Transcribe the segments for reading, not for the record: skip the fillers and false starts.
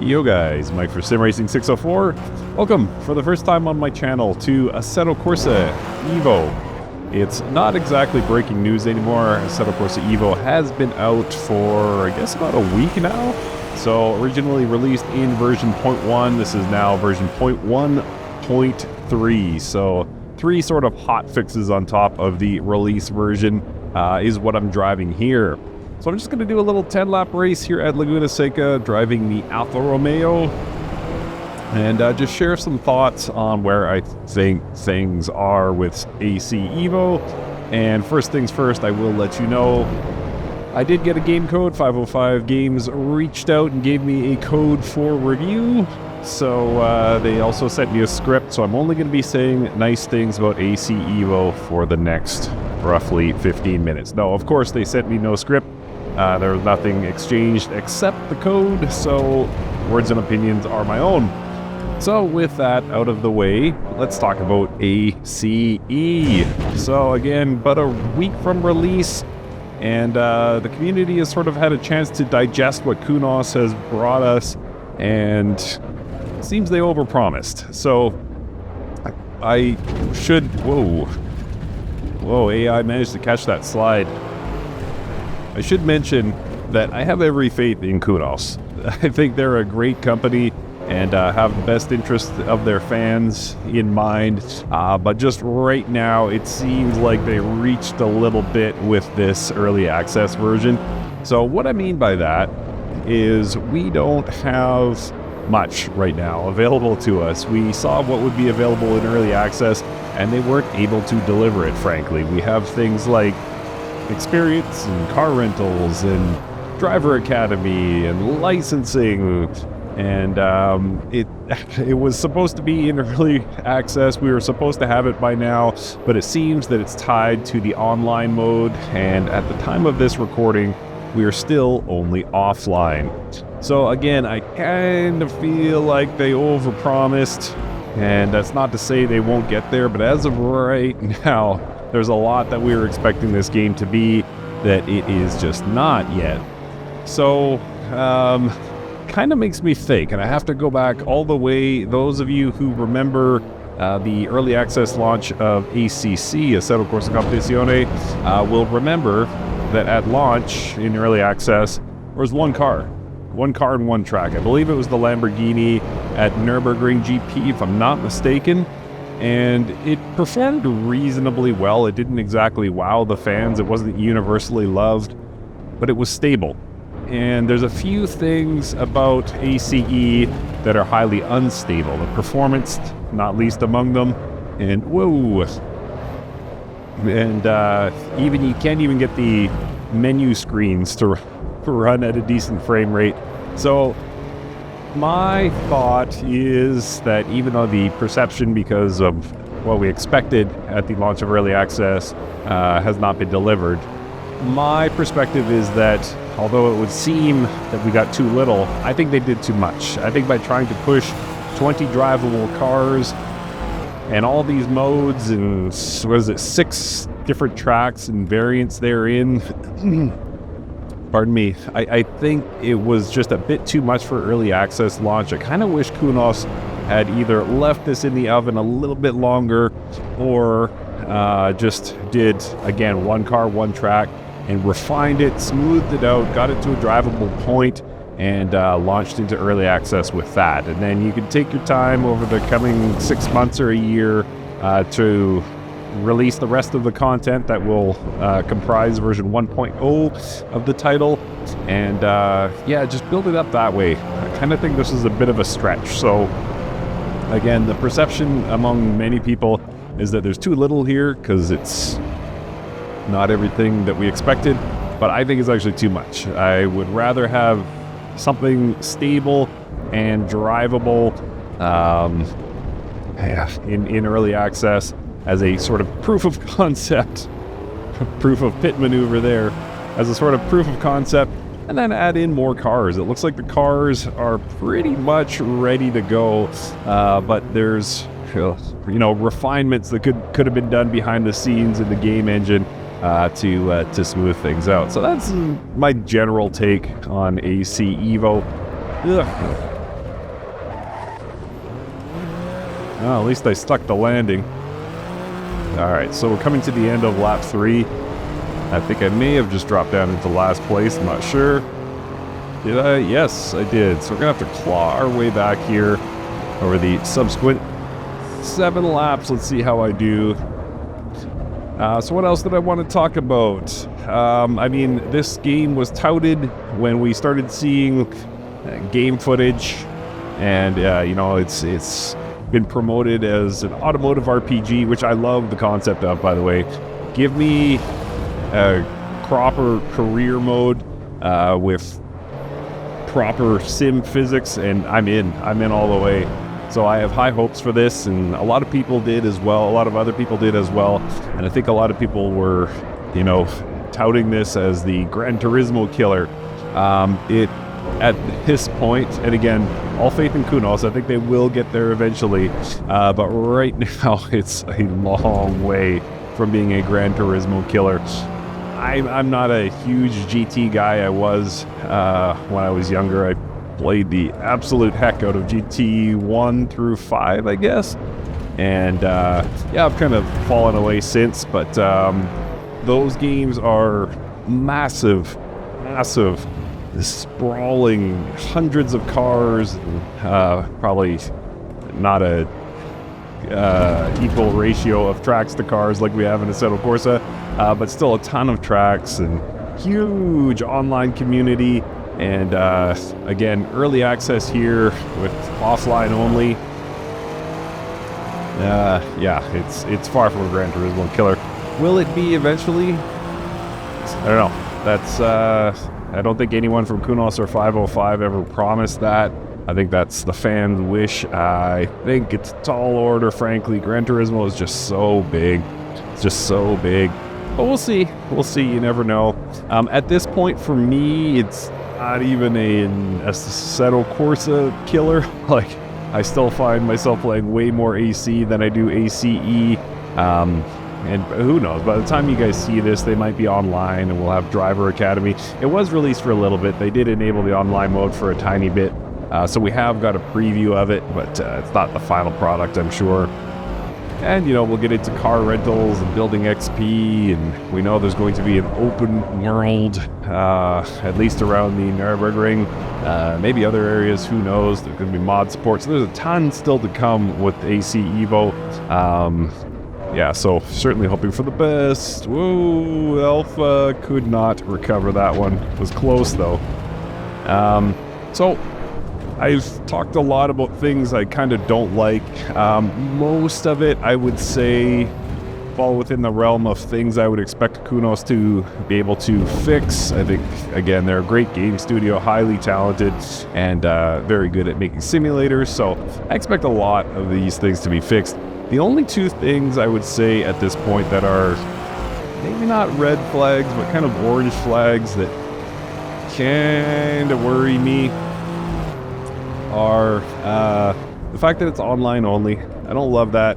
Yo guys, Mike for SimRacing604. Welcome for the first time on my channel to Assetto Corsa EVO. It's not exactly breaking news anymore. Assetto Corsa EVO has been out for, I guess, about a week now. So originally released in version 0.1, this is now version 0.1.3. So 3 sort of hot fixes on top of the release version is what I'm driving here. So I'm just going to do a little 10-lap race here at Laguna Seca, driving the Alfa Romeo, and just share some thoughts on where I think things are with AC EVO. And first things first, I will let you know, I did get a game code. 505 Games reached out and gave me a code for review. So they also sent me a script, so I'm only going to be saying nice things about AC EVO for the next roughly 15 minutes. No, of course, they sent me no script. There was nothing exchanged except the code, so words and opinions are my own. So with that out of the way, let's talk about ACE. So again, but a week from release, and the community has sort of had a chance to digest what Kunos has brought us, and it seems they overpromised. So I should... Whoa, AI managed to catch that slide. I should mention that I have every faith in Kunos. I think they're a great company and have the best interest of their fans in mind. But just right now, it seems like they reached a little bit with this early access version. So what I mean by that is we don't have much right now available to us. We saw what would be available in early access, and they weren't able to deliver it, frankly. We have things like experience and car rentals and driver academy and licensing, and it was supposed to be in early access. We were supposed to have it by now, but it seems that it's tied to the online mode, and at the time of this recording we are still only offline. So again, I kind of feel like they overpromised, and that's not to say they won't get there, but as of right now, there's a lot that we were expecting this game to be that it is just not yet. So, kind of makes me think, and I have to go back all the way. Those of you who remember the early access launch of ACC, Assetto Corsa Competizione, will remember that at launch in early access, there was one car and one track. I believe it was the Lamborghini at Nürburgring GP, if I'm not mistaken. And it performed reasonably well. It didn't exactly wow the fans. It wasn't universally loved, but it was stable. And there's a few things about ACE that are highly unstable. The performance, not least among them. And even you can't even get the menu screens to run at a decent frame rate. So my thought is that even though the perception, because of what we expected at the launch of early access, has not been delivered, my perspective is that although it would seem that we got too little, I think they did too much. I think by trying to push 20 drivable cars and all these modes and 6 different tracks and variants therein, pardon me, I think it was just a bit too much for early access launch. I kind of wish Kunos had either left this in the oven a little bit longer, or just did, again, one car, one track, and refined it, smoothed it out, got it to a drivable point, and launched into early access with that. And then you can take your time over the coming 6 months or a year to release the rest of the content that will comprise version 1.0 of the title, and just build it up that way. I kind of think this is a bit of a stretch. So again, the perception among many people is that there's too little here because it's not everything that we expected, but I think it's actually too much. I would rather have something stable and drivable in early access as a sort of proof of concept, proof of pit maneuver there, as a sort of proof of concept, and then add in more cars. It looks like the cars are pretty much ready to go, but there's refinements that could have been done behind the scenes in the game engine to smooth things out. So that's my general take on AC EVO. At least I stuck the landing. Alright, so we're coming to the end of lap 3. I think I may have just dropped down into last place, I'm not sure. Did I? Yes, I did. So we're going to have to claw our way back here over the subsequent 7 laps. Let's see how I do. So what else did I want to talk about? I mean, this game was touted when we started seeing game footage, and you know, it's been promoted as an automotive RPG, which I love the concept of, by the way. Give me a proper career mode with proper sim physics, and I'm in all the way. So I have high hopes for this, and a lot of people did as well. A lot of other people did as well, and I think a lot of people were, you know, touting this as the Gran Turismo killer. It at this point, and again, all faith in Kunos, I think they will get there eventually. But right now, it's a long way from being a Gran Turismo killer. I'm not a huge GT guy. I was when I was younger. I played the absolute heck out of GT 1 through 5, I guess. And yeah, I've kind of fallen away since, but those games are massive, sprawling, hundreds of cars, probably not a equal ratio of tracks to cars like we have in Assetto Corsa, but still a ton of tracks and huge online community. And again, early access here with offline only. Yeah, it's far from a Gran Turismo killer. Will it be eventually? I don't know. That's I don't think anyone from Kunos or 505 ever promised that. I think that's the fan's wish. I think it's a tall order, frankly. Gran Turismo is just so big. It's just so big. But we'll see. We'll see. You never know. At this point, for me, it's not even an Assetto Corsa killer. Like, I still find myself playing way more AC than I do ACE. And who knows, by the time you guys see this, they might be online and we'll have Driver Academy. It was released for a little bit. They did enable the online mode for a tiny bit. So we have got a preview of it, but it's not the final product, I'm sure. And, you know, we'll get into car rentals and building XP, and we know there's going to be an open world, at least around the Nürburgring. Maybe other areas, who knows. There's going to be mod support. So there's a ton still to come with AC EVO. Yeah, so certainly hoping for the best. Whoa, Alpha could not recover that one. It was close, though. So I've talked a lot about things I kind of don't like. Most of it, I would say, fall within the realm of things I would expect Kunos to be able to fix. I think, again, they're a great game studio, highly talented, and very good at making simulators. So I expect a lot of these things to be fixed. The only two things I would say at this point that are maybe not red flags, but kind of orange flags that kind of worry me are the fact that it's online only. I don't love that.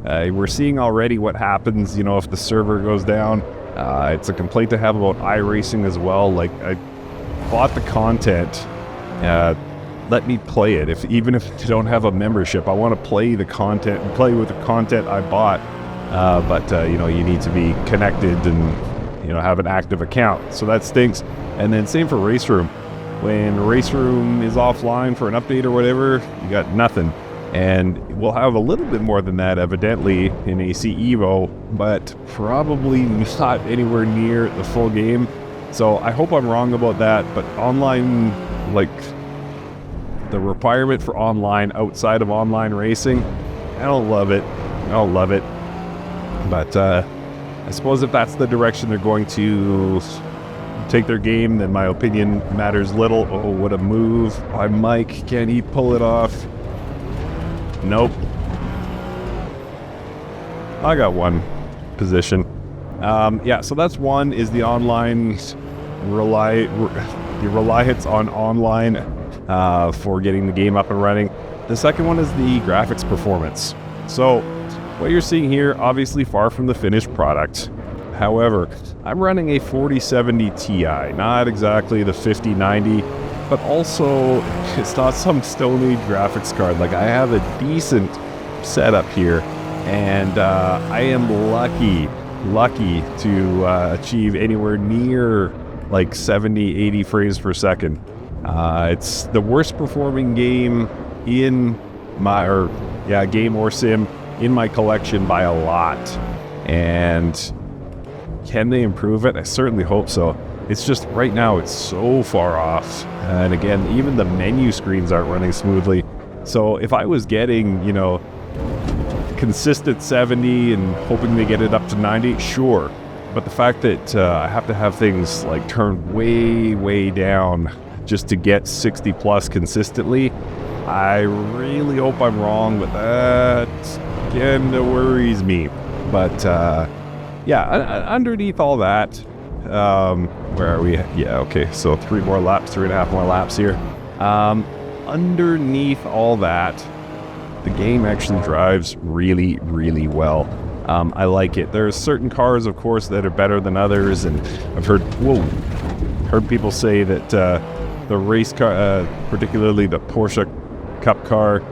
We're seeing already what happens, you know, if the server goes down. It's a complaint to have about iRacing as well. Like, I bought the content. Let me play it. Even if I don't have a membership, I want to play the content and play with the content I bought. But you know, you need to be connected and, you know, have an active account. So that stinks. And then same for Race Room. When Race Room is offline for an update or whatever, you got nothing. And we'll have a little bit more than that, evidently, in AC EVO, but probably not anywhere near the full game. So I hope I'm wrong about that, but online, like, the requirement for online outside of online racing, I don't love it. I don't love it. But I suppose if that's the direction they're going to take their game, then my opinion matters little. Oh, what a move by Mike. Can he pull it off? Nope. I got one position. Yeah, so that's one, is the online the reliance on online for getting the game up and running. The second one is the graphics performance. So what you're seeing here, obviously far from the finished product. However, I'm running a 4070 Ti, not exactly the 5090, but also it's not some Stone Age graphics card. Like, I have a decent setup here, and I am lucky to achieve anywhere near like 70, 80 frames per second. It's the worst performing game in my, game or sim in my collection by a lot. And can they improve it? I certainly hope so. It's just right now it's so far off. And again, even the menu screens aren't running smoothly. So if I was getting, consistent 70 and hoping to get it up to 90, sure. But the fact that I have to have things like turned way down just to get 60 plus consistently, I really hope I'm wrong, but that kind of worries me. But underneath all that, where are we? Yeah, okay, so 3.5 more laps here. Underneath all that, the game actually drives really well. I like it. There's certain cars, of course, that are better than others, and I've heard people say that the race car, particularly the Porsche Cup car,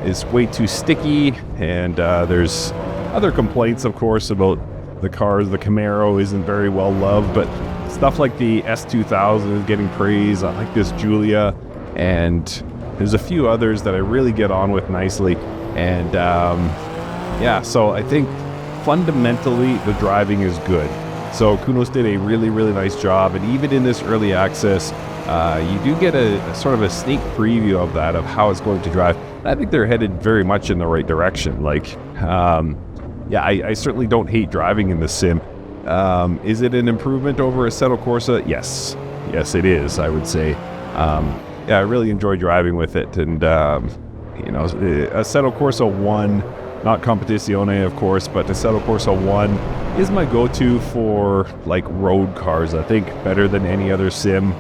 is way too sticky, and there's other complaints, of course, about the cars. The Camaro isn't very well loved, but stuff like the S2000 is getting praise. I like this Giulia, and there's a few others that I really get on with nicely. And so I think fundamentally the driving is good. So Kunos did a really nice job, and even in this early access, you do get a sort of a sneak preview of that, of how it's going to drive. I think they're headed very much in the right direction. I certainly don't hate driving in the sim. Is it an improvement over Assetto Corsa? Yes, it is, I would say. I really enjoy driving with it, and Assetto Corsa 1, not Competizione, of course, but Assetto Corsa 1 is my go-to for like road cars. I think better than any other sim.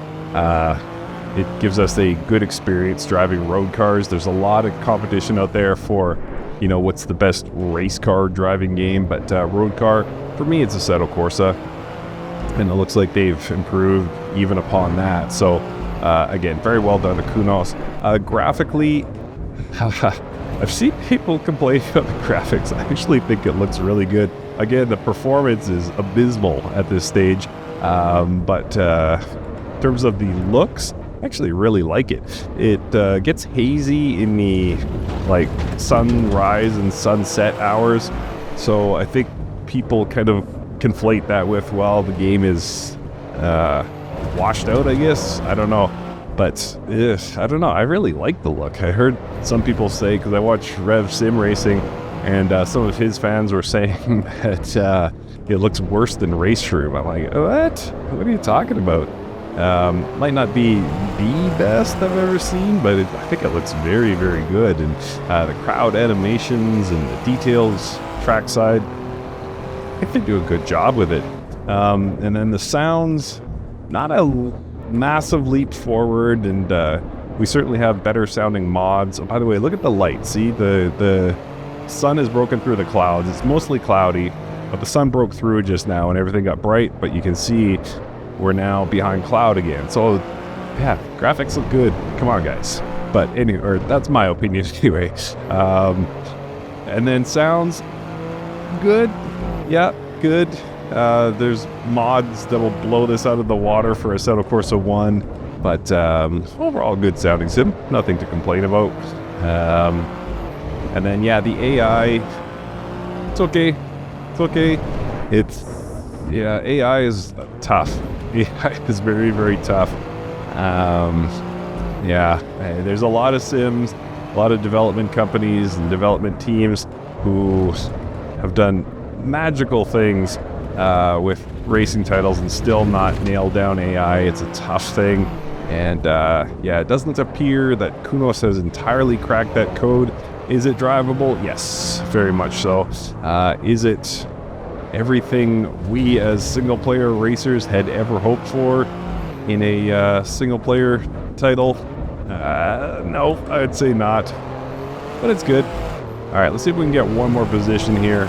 It gives us a good experience driving road cars. There's a lot of competition out there for, what's the best race car driving game, but road car, for me, it's Assetto Corsa, and it looks like they've improved even upon that. So again, very well done to Kunos. Graphically, I've seen people complain about the graphics. I actually think it looks really good. Again, the performance is abysmal at this stage, but in terms of the looks, I actually really like it. It gets hazy in the sunrise and sunset hours, so I think people kind of conflate that with, the game is washed out, I guess. I don't know. But I don't know. I really like the look. I heard some people say, because I watch Rev Sim Racing, and some of his fans were saying that it looks worse than Race Room. I'm like, what? What are you talking about? Might not be the best I've ever seen, but I think it looks very good. And the crowd animations and the details, trackside, I think they do a good job with it. And then the sounds, not a massive leap forward, and we certainly have better sounding mods. Oh, by the way, look at the light. See, the sun has broken through the clouds. It's mostly cloudy, but the sun broke through just now and everything got bright, but you can see we're now behind cloud again. So yeah, graphics look good. Come on, guys. But anyway, or that's my opinion anyway. And then sounds good. Yeah, good. There's mods that'll blow this out of the water for Assetto Corsa 1, but overall good sounding sim, nothing to complain about. And then the AI, it's okay. AI is tough. AI is very tough. There's a lot of sims, a lot of development companies and development teams who have done magical things with racing titles and still not nailed down AI. It's a tough thing, and it doesn't appear that Kunos has entirely cracked that code. Is it drivable? Yes, very much so. Is it everything we as single-player racers had ever hoped for in a single-player title? No, I'd say not, but it's good. All right, let's see if we can get one more position here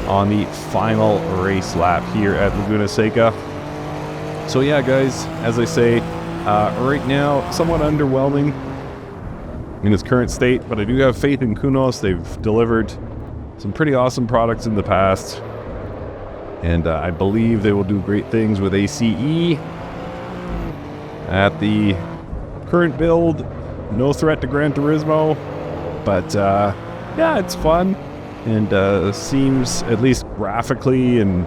on the final race lap here at Laguna Seca. So yeah, guys, as I say, right now, somewhat underwhelming. in its current state, but I do have faith in Kunos. They've delivered some pretty awesome products in the past, and I believe they will do great things with ACE. At the current build, no threat to Gran Turismo, but yeah, it's fun, and seems, at least graphically and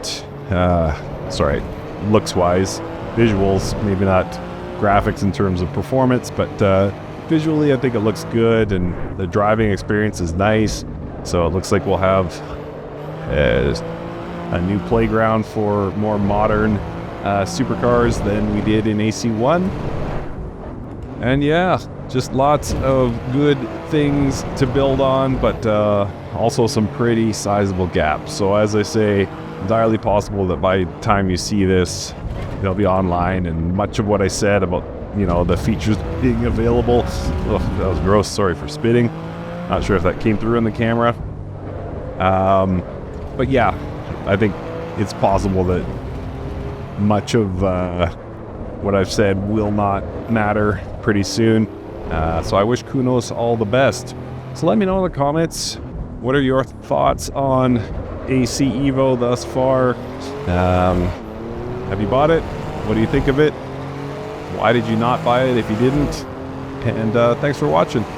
looks-wise, visuals, maybe not graphics in terms of performance, but visually I think it looks good, and the driving experience is nice. So it looks like we'll have a new playground for more modern supercars than we did in AC1. And yeah, just lots of good things to build on, but also some pretty sizable gaps. So as I say, entirely possible that by the time you see this, they'll be online, and much of what I said about, you know, the features being available, that was gross, sorry for spitting, not sure if that came through in the camera, but yeah, I think it's possible that much of what I've said will not matter pretty soon, so I wish Kunos all the best. So let me know in the comments, what are your thoughts on AC EVO thus far? Have you bought it? What do you think of it? Why did you not buy it if you didn't? And thanks for watching.